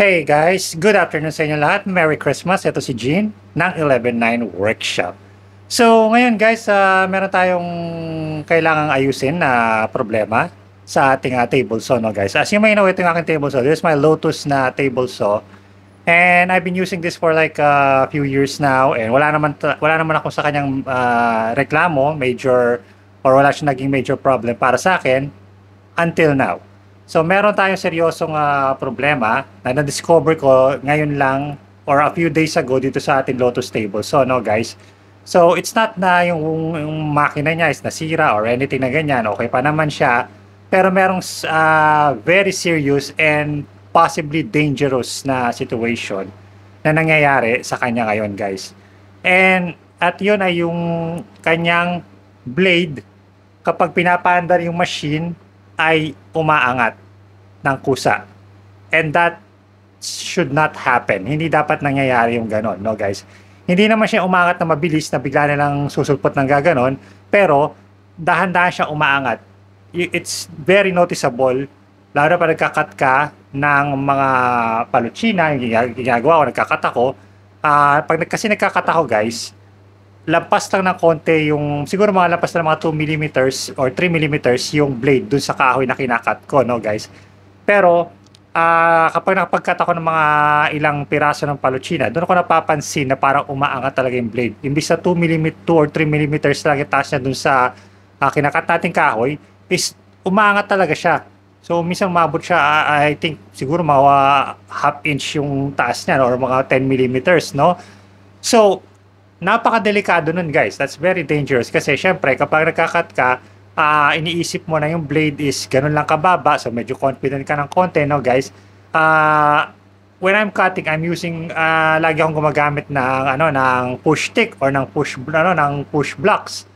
Hey guys, good afternoon sa inyo lahat. Merry Christmas. Ito si Jean ng 11-9 Workshop. So ngayon guys, meron tayong kailangang ayusin na problema sa ating table saw, no guys. As you may know, ito yung aking table saw. This is my Lotus na table saw. And I've been using this for like a few years now, and wala naman ako sa kanyang reklamo, major, or wala siya naging major problem para sa akin until now. So meron tayong seryosong problema na na-discover ko ngayon lang or a few days ago dito sa ating Lotus table. So no guys, so it's not na yung makina niya is nasira or anything na ganyan. Okay pa naman siya. Pero merong very serious and possibly dangerous na situation na nangyayari sa kanya ngayon guys. And at yun ay yung kanyang blade, kapag pinapaandar yung machine ay umaangat ng kusa. And that should not happen. Hindi dapat nangyayari yung ganon, no guys? Hindi naman siya umaangat na mabilis na bigla na lang susulpot ng gaganon, pero dahan-dahan siya umaangat. It's very noticeable, lalo na pag nagkakat ka ng mga palutsina, yung ginagawa ko, nagkakat ako. Kasi nagkakat ako guys, lampas lang ng konti yung, siguro mga lampas na mga 2 millimeters or 3 millimeters yung blade dun sa kahoy na kinakat ko, no guys. Pero kapag nakapagkat ako ng mga ilang piraso ng palutsina, doon ako napapansin na parang umaangat talaga yung blade. Imbis na 2 or 3 millimeters lang yung taas niya dun sa kinakat nating kahoy, is umaangat talaga siya. So minsan umabot siya, I think siguro mga half inch yung taas niya, no? Or mga 10 millimeters, no? So napakadelikado nun guys. That's very dangerous kasi syempre kapag nagkakat ka, iniisip mo na yung blade is ganun lang kababa, so medyo confident ka ng konti, no guys. When I'm cutting, I'm using lagi akong gumagamit ng push stick or ng push blocks.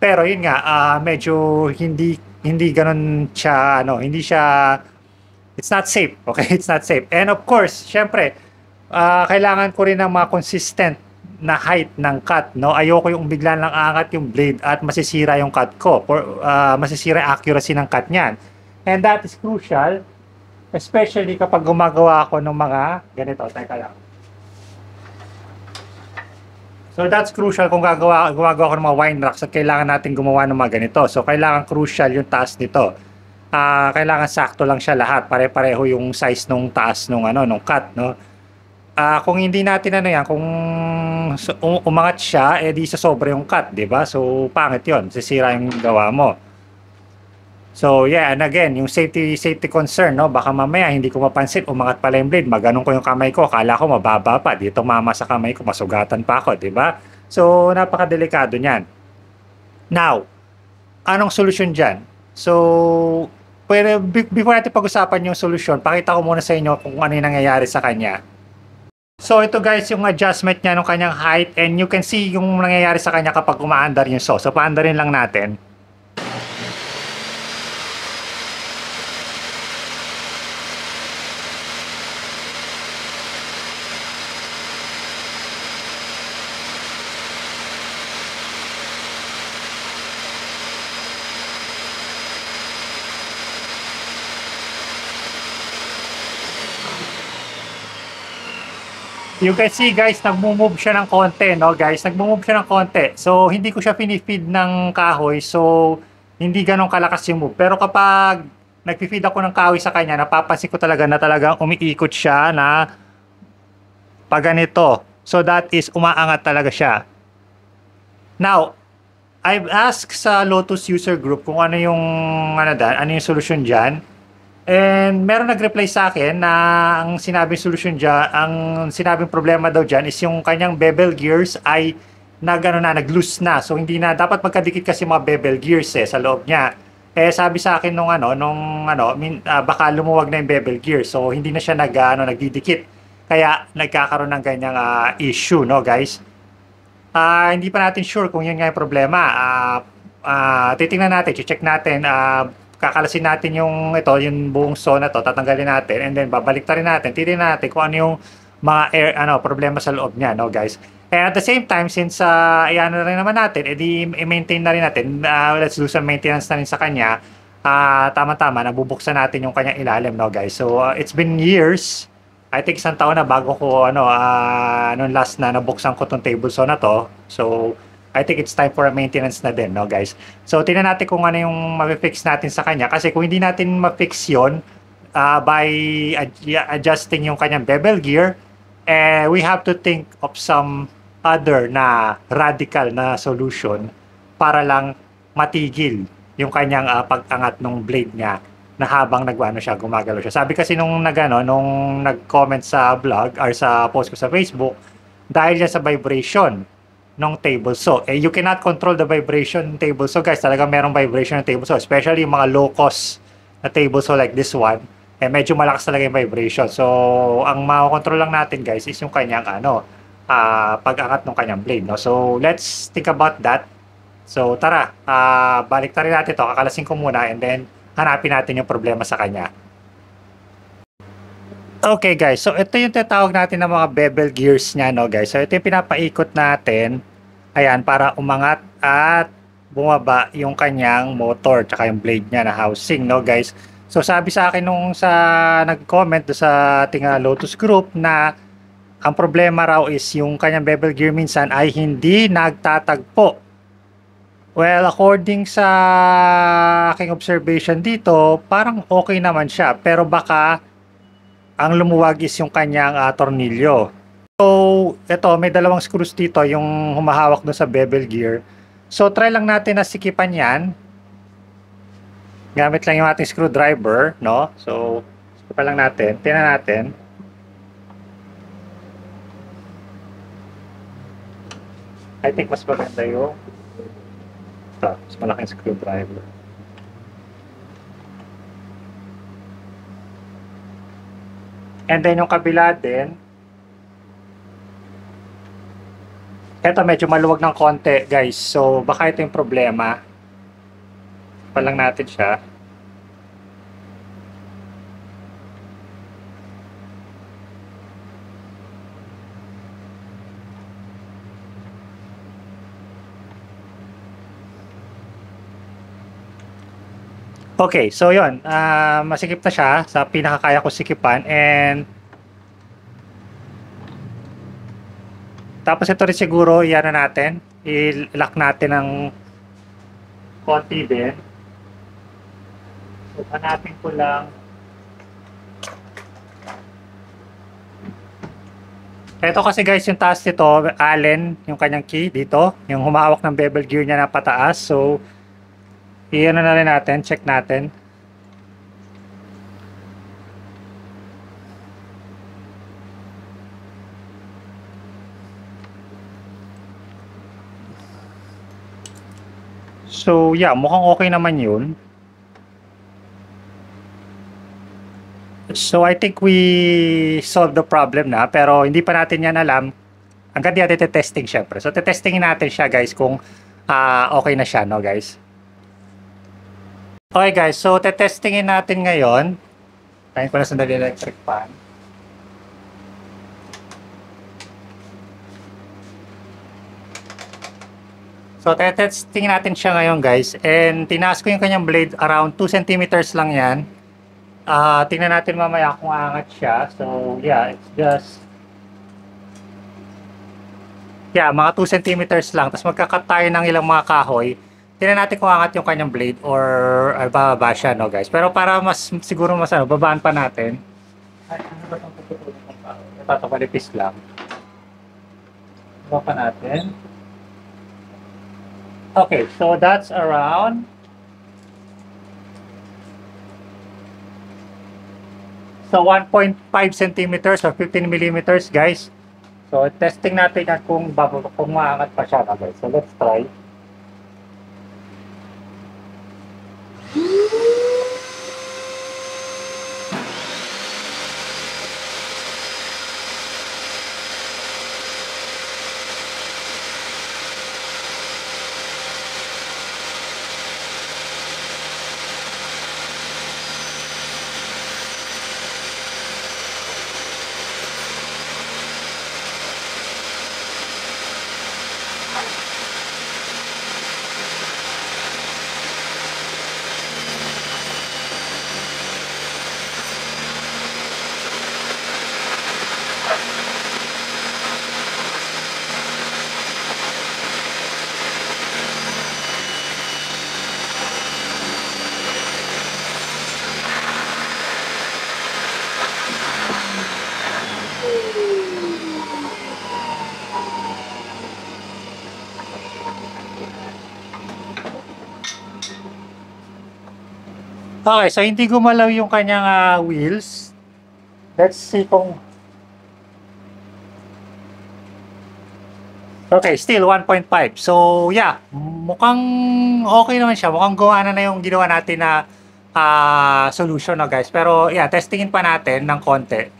Pero yun nga, medyo hindi ganun siya, hindi siya, it's not safe, okay? It's not safe. And of course, syempre, kailangan ko rin ng mga consistent na height ng cut, no? Ayoko yung bigla lang aangat yung blade at masisira yung cut ko, or masisira yung accuracy ng cut niyan. And that is crucial, especially kapag gumagawa ako ng mga ganito. Teka lang. So that's crucial kung gumagawa ko ng mga wine racks at kailangan natin gumawa ng mga ganito. So kailangan crucial yung taas nito. Kailangan sakto lang siya lahat, pare-pareho yung size nung taas nung cut, no? Kung hindi natin kung umangat siya, di sa sobra yung cut, di ba? So pangit 'yon, sisira yung gawa mo. So yeah, and again, yung safety concern, no? Baka mamaya hindi ko mapansin, umangat pala yung blade, maganon ko yung kamay ko, akala ko mababa pa, dito mama sa kamay ko, masugatan pa ako, di ba? So napakadelikado niyan. Now, anong solusyon diyan? So pero before natin pag-usapan yung solusyon, pakita ko muna sa inyo kung ano yung nangyayari sa kanya. So ito guys yung adjustment niya ng kanyang height, and you can see yung nangyayari sa kanya kapag umaandar yung saw. So paandarin lang natin. You can see guys, nagmo-move siya ng konti, no guys? Nagmo-move siya ng konti. So, hindi ko siya pinifeed ng kahoy. So, hindi ganun kalakas yung move. Pero kapag nagpi-feed ako ng kahoy sa kanya, napapansin ko talaga na talagang umiikot siya na pag ganito. So, that is umaangat talaga siya. Now, I've asked sa Lotus user group kung ano yung solusyon dyan. And meron nag-reply sa akin na ang sinabing solusyon dyan, ang sinabing problema daw dyan is yung kanyang bevel gears ay nag-loose na. So hindi na, dapat magkadikit kasi mga bevel gears sa loob niya. Sabi sa akin baka lumuwag na yung bevel gears. So hindi na siya nagdidikit. Kaya nagkakaroon ng ganyang issue, no guys? Hindi pa natin sure kung yun nga yung problema. Titingnan natin, check natin, kakalasin natin yung buong saw na to, tatanggalin natin, and then babalik rin natin, titingnan natin kung ano yung mga problema sa loob niya, no guys. And at the same time, since na rin naman natin, i-maintain na rin natin, let's do some maintenance na rin sa kanya, tama-tama, nabubuksan natin yung kanyang ilalim, no guys. So, it's been years, I think isang taon na bago ko nung last na nabuksan ko tong table saw na to. So I think it's time for a maintenance na din, no guys. So tingnan natin kung ano yung ma-fix natin sa kanya kasi kung hindi natin ma-fix 'yon by adjusting yung kanyang bevel gear, we have to think of some other na radical na solution para lang matigil yung kanyang pag-angat ng blade niya na habang gumagalaw siya. Sabi kasi nung nag-comment sa vlog or sa post ko sa Facebook, dahil yan sa vibration ng table saw. You cannot control the vibration ng table saw, guys. Talagang merong vibration ng table saw, especially yung mga low cost na table saw like this one. Medyo malakas talaga yung vibration. So, ang makakontrol lang natin, guys, is yung kanyang pag-angat ng kanyang blade, no? So, let's think about that. So, tara, balik rin natin ito. Kakalasin ko muna and then hanapin natin yung problema sa kanya. Okay guys, so ito yung tinatawag natin ng mga bevel gears niya, no guys. So ito yung pinapaikot natin, ayan, para umangat at bumaba yung kanyang motor tsaka yung blade niya na housing, no guys. So sabi sa akin nung nag-comment sa ating Lotus group na ang problema raw is yung kanyang bevel gear minsan ay hindi nagtatagpo. Well, according sa aking observation dito, parang okay naman siya. Pero baka ang lumuwag is yung kanyang tornilyo. So, ito, may dalawang screws dito, yung humahawak doon sa bevel gear. So, try lang natin na sikipan yan. Gamit lang yung ating screwdriver, no? So, sikipan lang natin. Tingnan natin. I think mas maganda yung mas malaking screwdriver. And then yung kabila din, eto medyo maluwag ng konti guys, so baka ito yung problema. Pa lang natin siya. Okay, so yun, masikip na siya sa pinakakaya ko sikipan, and tapos ito rin siguro iyan na natin, i-lock natin ng konti din. So hanapin ko lang, ito kasi guys yung taas nito, Allen yung kanyang key dito, yung humahawak ng bevel gear niya na pataas. So iyan na rin natin, check natin. So yeah, mukhang okay naman yun. So I think we solved the problem na, pero hindi pa natin yan alam. Hanggang di natin testing syempre. So testingin natin siya guys kung okay na siya, no guys. Okay guys, so testingin natin ngayon. Tayin ko na sandali electric fan. So testingin natin siya ngayon guys. And tinaas ko yung kanyang blade, around 2 centimeters lang yan. Tingnan natin mamaya kung aangat siya. So yeah, it's just mga 2 centimeters lang. Tapos magkakat tayo ng ilang mga kahoy. Tingnan natin kung aangat yung kanyang blade or bababa siya, no guys. Pero para mas siguro babaan pa natin. Ay, ano ba itong tutulong ng kahoy? Ito, palipis lang. Baba pa natin. Okay, so that's around so 1.5 centimeters or 15 millimeters guys. So testing natin yan kung maangat pa siya, no, guys. So let's try. Okay, so hindi gumalaw yung kanyang wheels. Let's see kung... Okay, still 1.5. So, yeah, mukhang okay naman siya. Mukhang gawa na yung ginawa natin na solution, no, guys. Pero, yeah, testingin pa natin ng konti.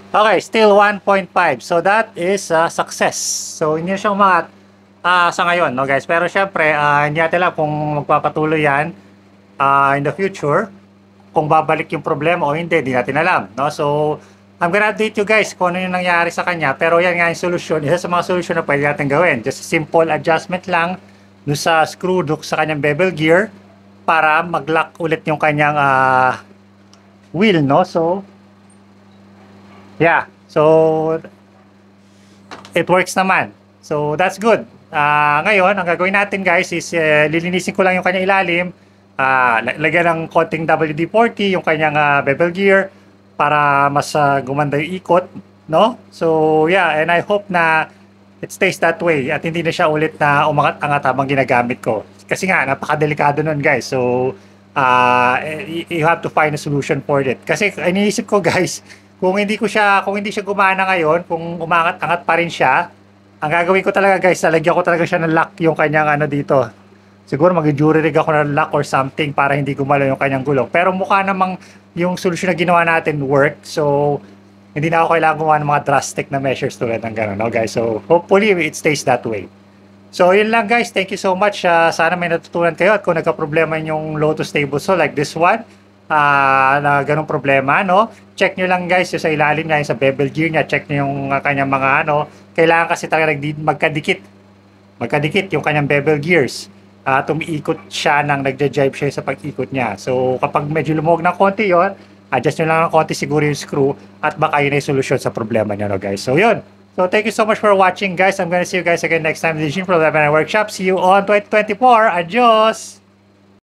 Okay, still 1.5. So that is a success. So hindi siya umangat sa ngayon, no guys. Pero syempre, hindi natin alam kung magpapatuloy yan in the future. Kung babalik yung problema o hindi, di natin alam, no? So I'm gonna update you guys kung ano yung nangyari sa kanya. Pero yan nga yung solution. Isa sa mga solution na pwede natin gawin. Just a simple adjustment lang dun sa screw hook sa kanyang bevel gear para mag-lock ulit yung kanyang wheel, no? So yeah, so it works naman. So that's good. Ngayon, ang gagawin natin guys is lilinisin ko lang yung kanyang ilalim. Lagyan ng konting WD-40 yung kanyang bevel gear para mas gumanda yung ikot, no? So yeah, and I hope na it stays that way at hindi na siya ulit na umangat-angat habang ginagamit ko. Kasi nga, napakadelikado nun guys. So you have to find a solution for it. Kasi iniisip ko guys, kung hindi siya gumana ngayon, kung umangat-angat pa rin siya, ang gagawin ko talaga guys, lalagyan ko talaga siya ng lock yung kanyang dito. Siguro mag-jury rig ako ng lock or something para hindi gumalaw yung kanyang gulong. Pero mukha namang yung solusyon na ginawa natin work. So, hindi na ako kailangan gumawa ng mga drastic na measures tulad ng gano'n, no guys? So, hopefully it stays that way. So, yun lang guys. Thank you so much. Sana may natutunan kayo at kung nagka-problema yung Lotus Stable Saw like this one, na ganong problema, no? Check nyo lang guys yung sa ilalim niya, yung sa bevel gear niya, check nyo yung kanyang mga kailangan kasi talaga magkadikit yung kanyang bevel gears. Tumiikot siya nang nagja-jibe siya sa pag-ikot niya. So kapag medyo lumuwag ng konti yon, adjust nyo lang ng konti siguro yung screw at baka yun ay solusyon sa problema niyo, no guys. So yun. So thank you so much for watching guys. I'm gonna see you guys again next time in the Gene Pro 11 Workshop. See you on 2024. Adios!